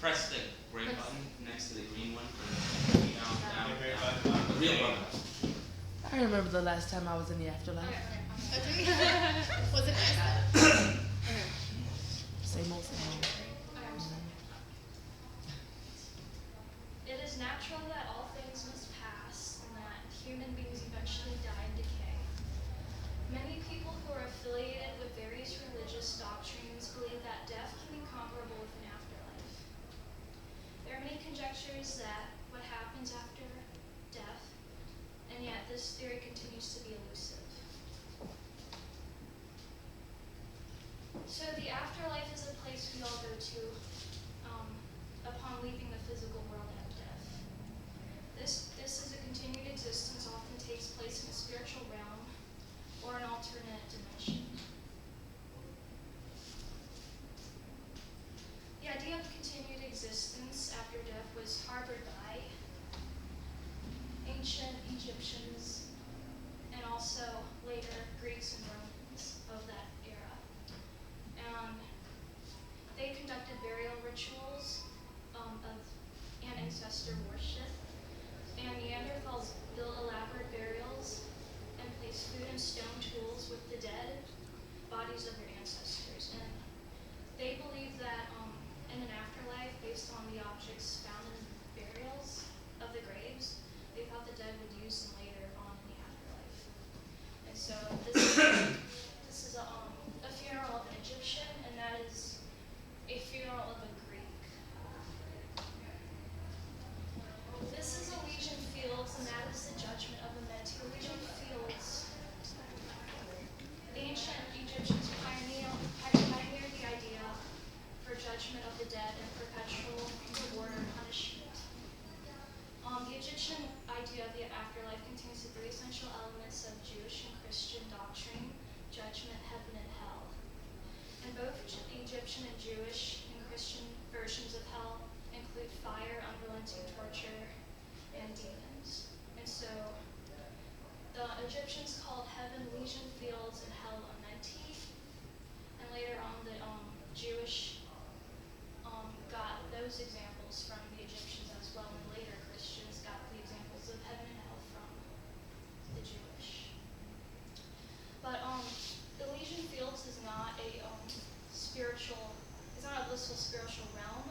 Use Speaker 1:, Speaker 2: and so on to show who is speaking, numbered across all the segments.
Speaker 1: press the gray button next to the green one. Down. The real button.
Speaker 2: I remember the last time I was in the afterlife.
Speaker 3: Okay. Was it nice?
Speaker 2: Same old, same old.
Speaker 4: It is natural that all things must pass and that human beings eventually die and decay. Many people who are affiliated with various religious doctrines believe that death can be comparable with an afterlife. There are many conjectures that what happens after death, and yet this theory continues to be elusive. So the afterlife is a place we all go to upon leaving the physical world at death. This is a continued existence, often takes place in a spiritual realm or an alternate dimension. The idea of continued existence after death was harbored by ancient Egyptians and also later Greeks and Romans of that era. And they conducted burial rituals and ancestor worship. And Neanderthals built elaborate burials and placed food and stone tools with the dead bodies of their ancestors. And they believed that in an afterlife, based on the objects found in burials of the graves, they thought the dead would use them later on in the afterlife. And so this is a funeral of an Egyptian, and that is a funeral of a Greek. This is Elysian Fields, and that is the judgment of the men. Elysian Fields. The ancient Egyptians pioneered the idea for judgment of the dead and perpetual reward or punishment. The Egyptian idea of the afterlife contains the three essential elements of Jewish and Christian doctrine: judgment, heaven, and hell. And both Egyptian and Jewish and Christian versions of hell include fire, unrelenting torture, and demons. And so the Egyptians called heaven Elysian Fields and hell Amenti. And later on the Jewish got those examples from the Egyptians as well, and later Christians got the examples of heaven and hell from the Jewish. But Elysian Fields is not a it's not a blissful spiritual realm.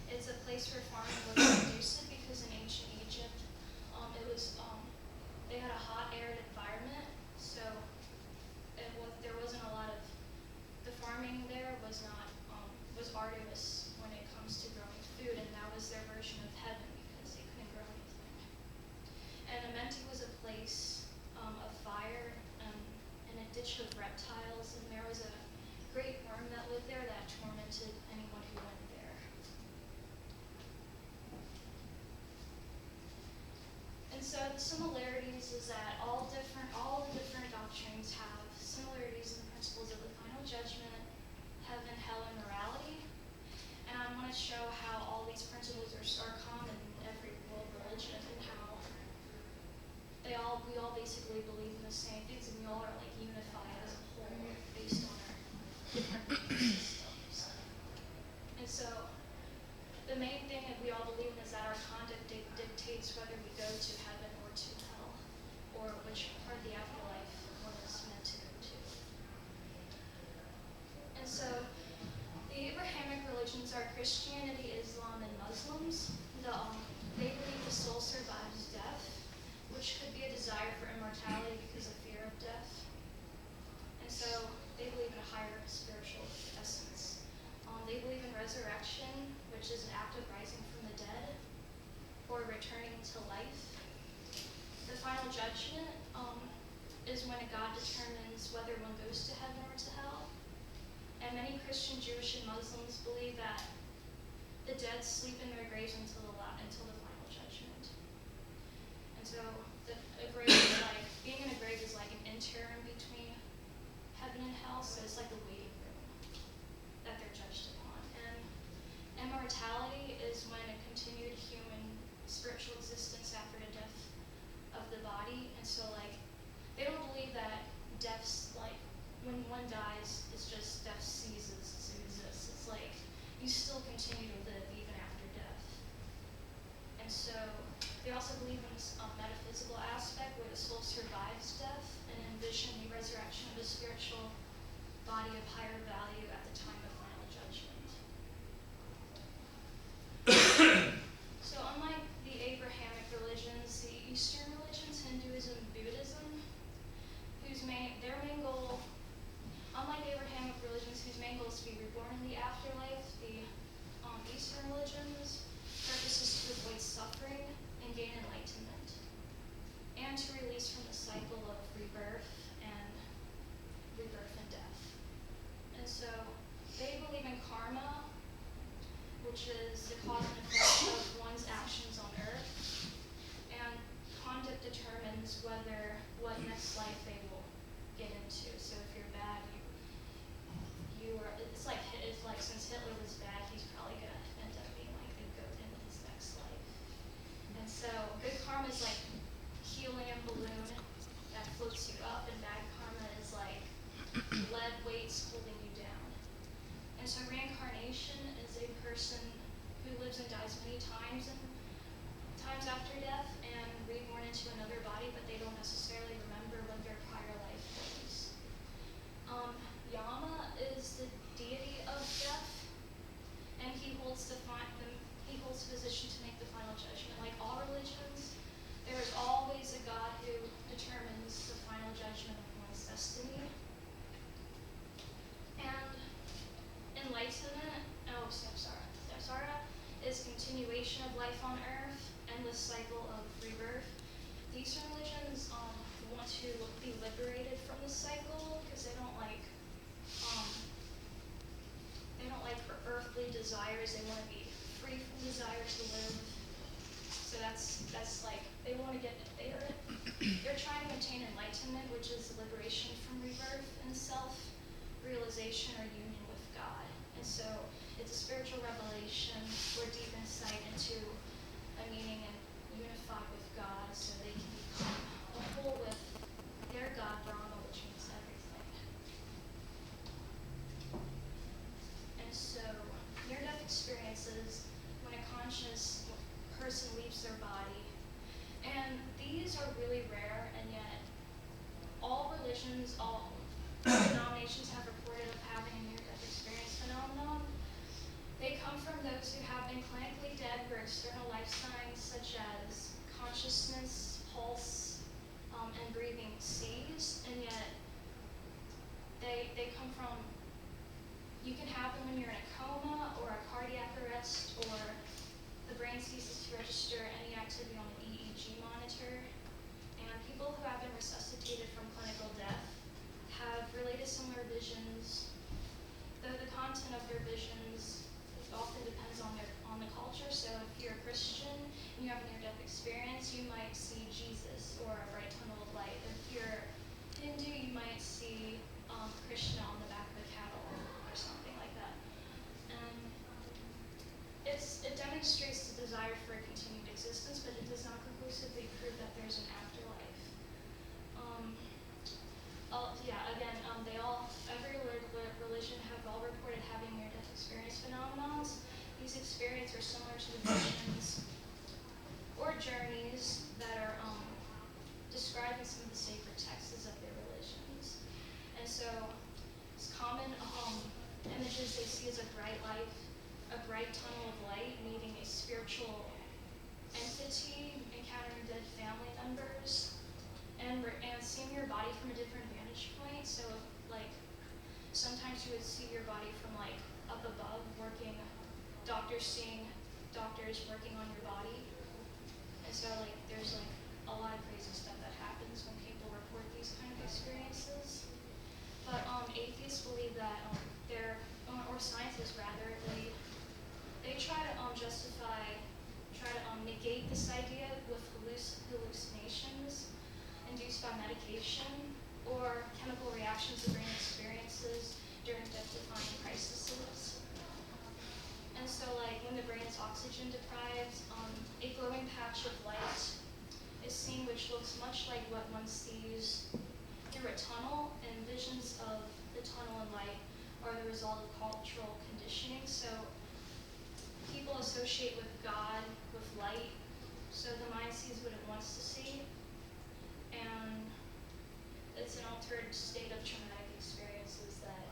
Speaker 4: It's a place where farming was conducive because in ancient Egypt, they had a hot, arid environment, so there wasn't a lot of the farming there was arduous when it comes to growing food, and that was their version of heaven because they couldn't grow anything. And Amenti was a place of fire and a ditch of reptiles, and there was a great worm that lived there that tormented anyone who went there. And so the similarities is that all the different doctrines have similarities in the principles of the final judgment, heaven, hell, and morality. And I want to show how all these principles are common in every world religion and how we all basically believe in the same things, and we all are like unified as a whole based on our different belief systems. And so the main thing that we all believe in is that our conduct dictates whether we go to heaven or to hell, or which part of the afterlife one is meant to go to. And so the Abrahamic religions are Christianity, Islam, and Muslims. They believe the soul survives death, which could be a desire for immortality because of fear of death. And so they believe in a higher spiritual essence. They believe in resurrection, which is an act of rising from the dead or returning to life. The final judgment is when God determines whether one goes to heaven or to hell. And many Christian, Jewish, and Muslims believe that the dead sleep in their graves until the final judgment. And so being in a grave is like an interim between heaven and hell, so it's like the waiting room that they're judged upon. And immortality is when a continued human spiritual existence after the death of the body. And so they don't believe that death's when one dies, it's just death ceases to exist. It's like you still continue to live even higher value at the time of final judgment. So unlike the Abrahamic religions, the Eastern religions, Hinduism, Buddhism, their main goal, unlike Abrahamic religions whose main goal is to be reborn in the afterlife, the Eastern religions' purpose is to avoid suffering and gain enlightenment, and to release from the cycle of rebirth and death. And so they believe in karma, which is the cause and effect of one's actions on earth, and conduct determines what next life they will get into. So if you're bad, it's like since Hitler was bad, he's probably gonna end up being like a goat in his next life. And so good karma is like helium balloon that floats you up, and bad karma is like lead weights holding you down. And so reincarnation is a person who lives and dies many times after death and reborn into another body, but they don't necessarily remember what their prior life was. Yama is the deity of death, and he holds position to make the final judgment. Like all religions, there is always a God who determines the final judgment of one's destiny. And enlightenment, samsara, is continuation of life on earth, endless cycle of rebirth. These religions want to be liberated from this cycle because they don't like earthly desires. They want to be free from desire to live. So that's like they want to get they're trying to attain enlightenment, which is liberation from rebirth and self-realization or union with God. And so it's a spiritual revelation or deep insight into a meaning and unify with God so they can become a whole with their God, Brahma, which means everything. And so near-death experiences when a conscious person leaves their body. And these are really rare, and yet all religions, all denominations have reported of having a near-death experience phenomenon. They come from those who have been clinically dead where external life signs such as consciousness, pulse, and breathing cease, and yet they come from, you can have them when you're in a coma or a cardiac arrest, or the brain ceases to register any activity on an EEG monitor. And people who have been resuscitated from clinical death have related similar visions, though the content of their visions often depends on the culture. So if you're a Christian and you have a near-death experience, you might see Jesus or a bright tunnel of light. If you're Hindu, you might see Krishna on the back of a cattle or something like that. It demonstrates the desire for a continued existence, but it does not conclusively prove that there's an afterlife. Every religion have all reported having near-death experience phenomena. These experiences are similar to the visions or journeys that are described in some of the sacred texts of their religions. And so, it's common images they see as a bright tunnel of light, meeting a spiritual entity, encountering dead family members, and seeing your body from a different vantage point. So, like, sometimes you would see your body from like up above, seeing doctors working on your body. And so like there's like a lot of crazy stuff that happens when people report these kind of experiences. But atheists believe that or scientists rather, they try to negate this idea with hallucinations induced by medication or chemical reactions the brain experiences during death-defying crises. And so like when the brain is oxygen deprived, a glowing patch of light is seen which looks much like what one sees through a tunnel, and visions of the tunnel and light are the result of cultural conditioning. So people associate with God with light, so the mind sees what it wants to see, and it's an altered state of traumatic experiences that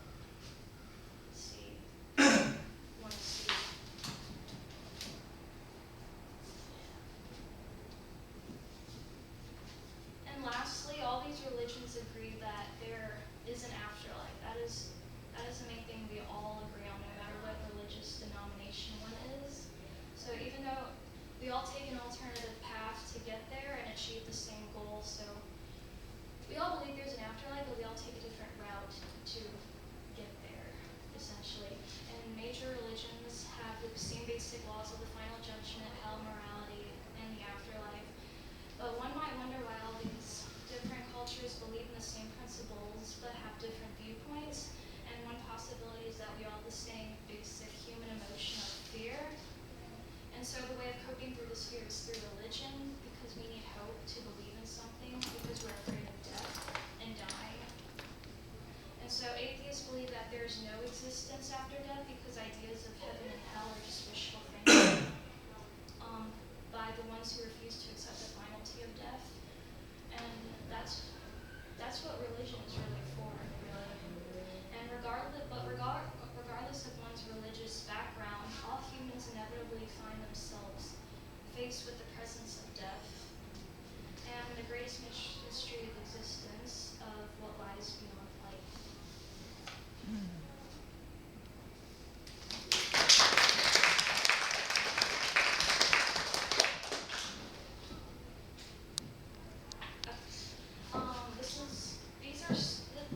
Speaker 4: souls but have different viewpoints. And one possibility is that we all have the same basic human emotion of fear. And so the way of coping through this fear is through religion, because we need hope to believe in something, because we're afraid of death and dying. And so atheists believe that there is no existence after death because ideas of heaven and hell are just wishful thinking by the ones who refuse to accept the finality of death. And that's what religion is really for, really. And regardless of one's religious background, all humans inevitably find themselves faced with the presence of death and the greatest mystery of existence of what lies beyond life.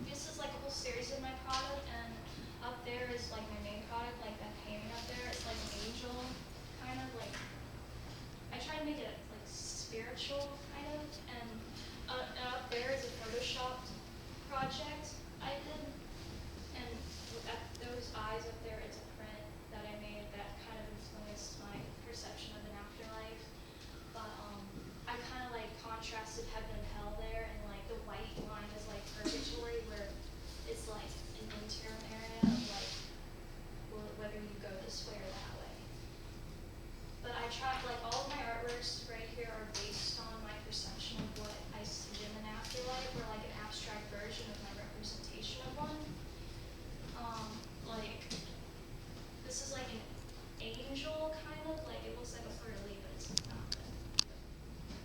Speaker 4: This is like a whole series of my product, and up there is like my main product, like that painting up there. It's like an angel, kind of like. I try to make it like spiritual, kind of, and up there is a Photoshopped project I did, and those eyes up there, it's a print that I made that kind of influenced my perception of an afterlife. But I kind of like contrasted heaven and hell there, and like the white line is like purgatory, where it's like an interim area of like whether you go this way or that way. But I try, like all of my artworks right here are based on my perception of what I see in an afterlife, or like an abstract version of my representation of one. Like this is like an angel, kind of like it looks like a fleur de lis, but it's not.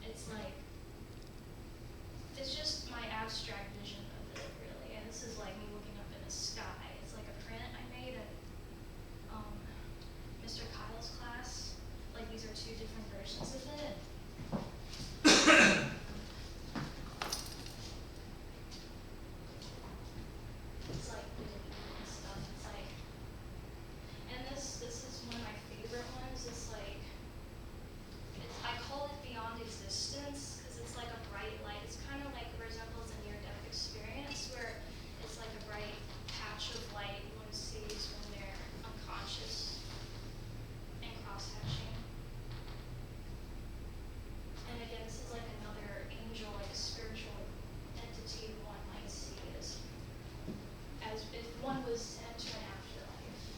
Speaker 4: It's like, it's just my abstract vision of it, really. And this is like me looking up in the sky. It's like a print I made in Mr. Kyle's class. Like these are two different versions of it. It's like and stuff. It's like, and this is one of my favorite ones. It's like, I call it beyond existence because it's like a bright light. It's kind of like resembles a near-death experience where it's like a bright patch of light one sees when they're unconscious and cross-hatching. And again, this is like another angel, like a spiritual entity one might see as if one was to enter an afterlife.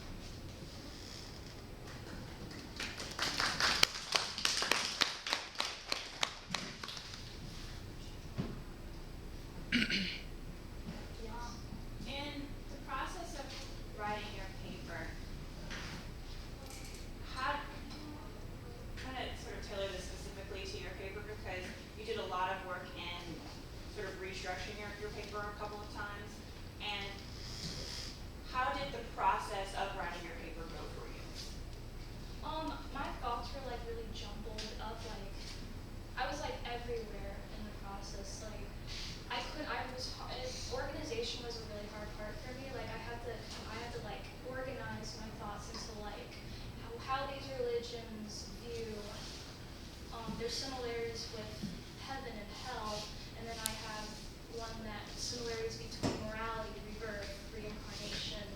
Speaker 5: In the process of writing your paper, how kind of sort of tailor this specifically to your paper, because you did a lot of work in sort of restructuring your paper a couple of times. And how did the process of writing your paper go for you?
Speaker 4: My thoughts were like really jumbled up. Like I was like everywhere in the process. Like organization was a really hard part for me. Like I had to like organize my thoughts into like how these religions view their similarities with heaven and hell, and then I have one that similarities between morality, rebirth, reincarnation.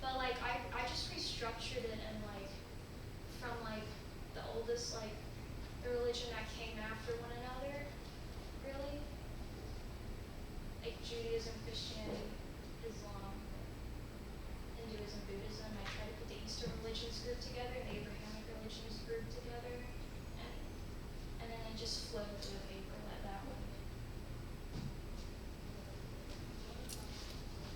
Speaker 4: But like I just restructured it, and like from like the oldest, like the religion that came after one another, really, like Judaism, Christianity, Islam, Hinduism, Buddhism. I tried to put the Eastern religions group together, the Abrahamic religions group together, and then it just flowed through the paper that way.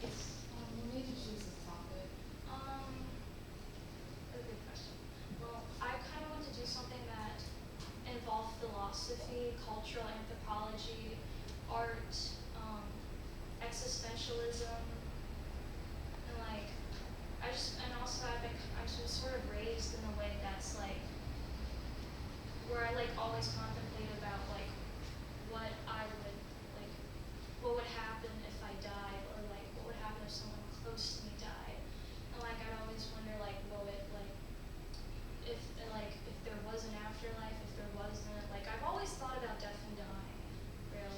Speaker 6: What made you choose this topic?
Speaker 4: A good question. Well, I kind of wanted to do something that involved philosophy, cultural anthropology, art, existentialism, and like and also I'm sort of raised in a way that's like where I like always contemplate about like what would happen if I died, or like what would happen if someone close to me died. And like I'd always wonder like if there was an afterlife, if there wasn't. Like I've always thought about death and dying, really.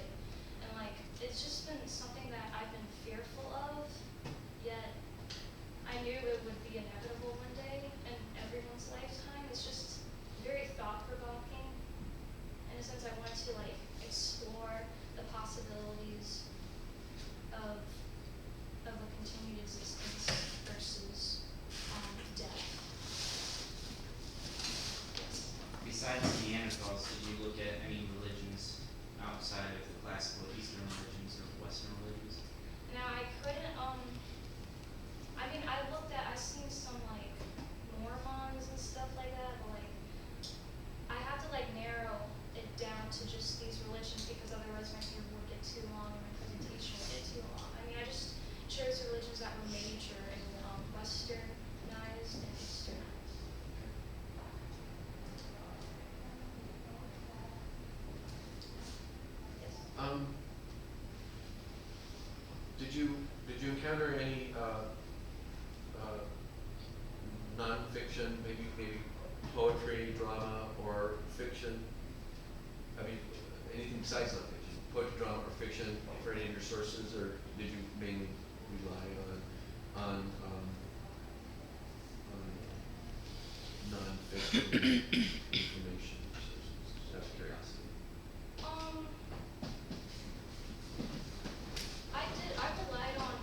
Speaker 7: did you encounter any non-fiction, maybe poetry, drama, or fiction? I mean, anything besides non-fiction, poetry, drama, or fiction for any of your sources, or did you mainly rely on non-fiction information sources? Out of curiosity.
Speaker 4: I relied on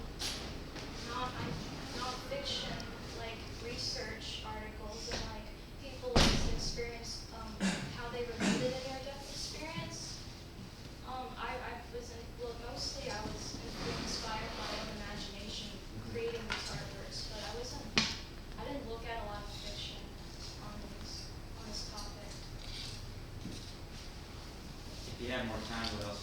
Speaker 4: non-fiction, like research articles and like people's experience, how they related in their death experience. Well, mostly I was inspired by my own imagination creating these artworks, but I didn't look at a lot of fiction on this topic.
Speaker 1: If you had more time, what else